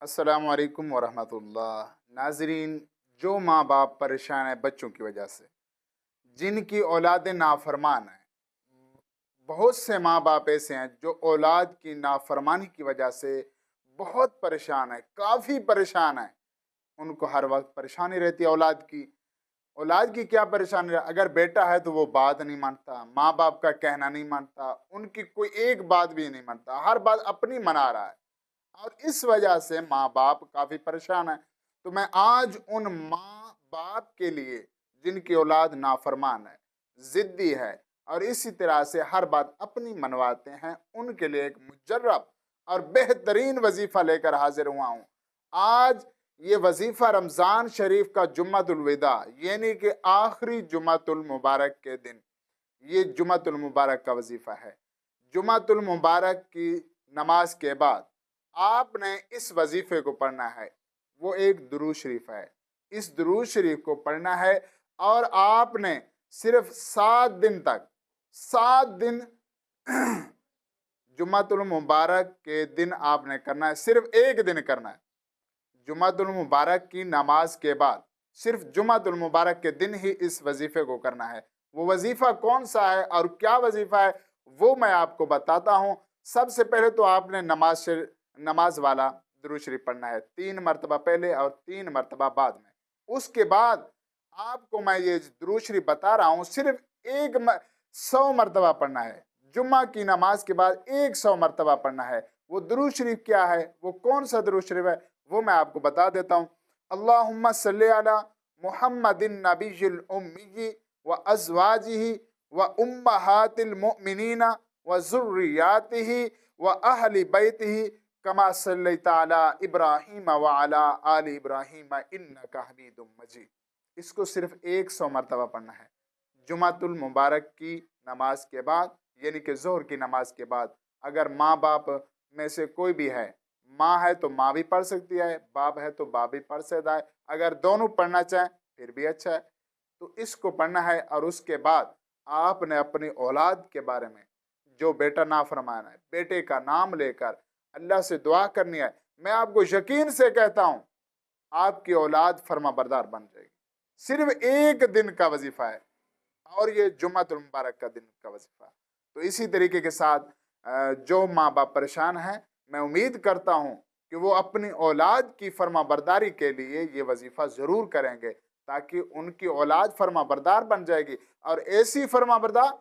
अस्सलाम वालेकुम वरहमतुल्लाह। नाजरीन, जो माँ बाप परेशान हैं बच्चों की वजह से, जिनकी औलादें नाफरमान हैं, बहुत से माँ बाप ऐसे हैं जो औलाद की नाफरमानी की वजह से बहुत परेशान है, काफ़ी परेशान है। उनको हर वक्त परेशानी रहती है औलाद की। औलाद की क्या परेशानी है? अगर बेटा है तो वो बात नहीं मानता, माँ बाप का कहना नहीं मानता, उनकी कोई एक बात भी नहीं मानता, हर बात अपनी मना रहा है। और इस वजह से माँ बाप काफी परेशान है। तो मैं आज उन माँ बाप के लिए जिनकी औलाद नाफरमान है, जिद्दी है और इसी तरह से हर बात अपनी मनवाते हैं, उनके लिए एक मुजर्रब और बेहतरीन वजीफा लेकर हाजिर हुआ हूँ। आज ये वजीफा रमजान शरीफ का जुम्मतुल विदा यानी कि आखिरी जुम्मतुल मुबारक के दिन, ये जुम्मतुल मुबारक का वजीफा है। जुम्मतुल मुबारक की नमाज के बाद आपने इस वजीफे को पढ़ना है। वो एक दुरूद शरीफ है, इस दुरूद शरीफ को पढ़ना है और आपने सिर्फ 7 दिन तक, 7 दिन जुम्मतुल मुबारक के दिन आपने करना है, सिर्फ एक दिन करना है। जुम्मतुल मुबारक की नमाज के बाद सिर्फ जुम्मतुल मुबारक के दिन ही इस वजीफे को करना है। वो वजीफा कौन सा है और क्या वजीफा है वो मैं आपको बताता हूँ। सबसे पहले तो आपने नमाज वाला दुरूद शरीफ पढ़ना है, 3 मरतबा पहले और 3 मरतबा बाद में। उसके बाद आपको मैं ये दुरूद शरीफ बता रहा हूँ, सिर्फ 100 मरतबा पढ़ना है। जुम्मा की नमाज के बाद 100 मरतबा पढ़ना है। वो दुरूद शरीफ क्या है, वो कौन सा दुरूद शरीफ है, वो मैं आपको बता देता हूँ। अल्लाहुम्मा सल्ली अला मुहम्मदिन नबिय्यिल उम्मी व अज़वाजिही व उम्महातिल मुमिनीना व ज़ुर्रियातिही व अहली बैतिही कमा सल्लैता अला इब्राहीम व अला आलि इब्राहीम इन्नका हमीदुम मजीद। इसको सिर्फ 100 मरतबा पढ़ना है जुमातुल मुबारक की नमाज के बाद, यानी कि जोहर की नमाज के बाद। अगर माँ बाप में से कोई भी है, माँ है तो माँ भी पढ़ सकती है, बाप है तो बाप भी पढ़ सकता है, अगर दोनों पढ़ना चाहें फिर भी अच्छा है। तो इसको पढ़ना है और उसके बाद आपने अपनी औलाद के बारे में, जो बेटा नाफरमान है, बेटे का नाम लेकर अल्लाह से दुआ करनी है। मैं आपको यकीन से कहता हूं आपकी औलाद फर्मा बरदार बन जाएगी। सिर्फ एक दिन का वजीफा है और ये जुम्मतुल मुबारक का दिन का वजीफा। तो इसी तरीके के साथ जो माँ बाप परेशान हैं, मैं उम्मीद करता हूँ कि वो अपनी औलाद की फर्मा बरदारी के लिए ये वजीफा ज़रूर करेंगे, ताकि उनकी औलाद फर्मा बरदार बन जाएगी। और ऐसी फर्मा बरदार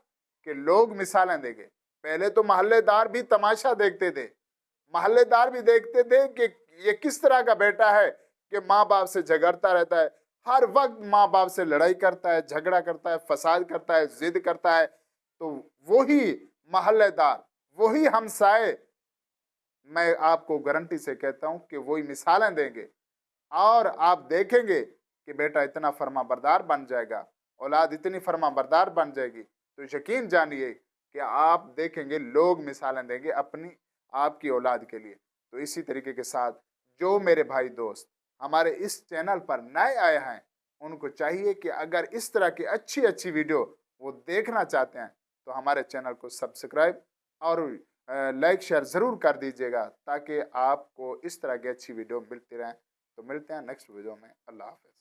कि लोग मिसालें देंगे। पहले तो मोहल्लेदार भी तमाशा देखते थे, मोहल्लेदार भी देखते थे कि ये किस तरह का बेटा है कि माँ बाप से झगड़ता रहता है, हर वक्त माँ बाप से लड़ाई करता है, झगड़ा करता है, फसाद करता है, जिद करता है। तो वही मोहल्लेदार, वही हमसाए, मैं आपको गारंटी से कहता हूं कि वही मिसालें देंगे और आप देखेंगे कि बेटा इतना फर्मा बरदार बन जाएगा, औलाद इतनी फर्मा बरदार बन जाएगी। तो यकीन जानिए कि आप देखेंगे लोग मिसालें देंगे अपनी आपकी औलाद के लिए। तो इसी तरीके के साथ जो मेरे भाई दोस्त हमारे इस चैनल पर नए आए हैं, उनको चाहिए कि अगर इस तरह की अच्छी अच्छी वीडियो वो देखना चाहते हैं तो हमारे चैनल को सब्सक्राइब और लाइक शेयर ज़रूर कर दीजिएगा, ताकि आपको इस तरह की अच्छी वीडियो मिलती रहें। तो मिलते हैं नेक्स्ट वीडियो में। अल्लाह हाफ़िज़।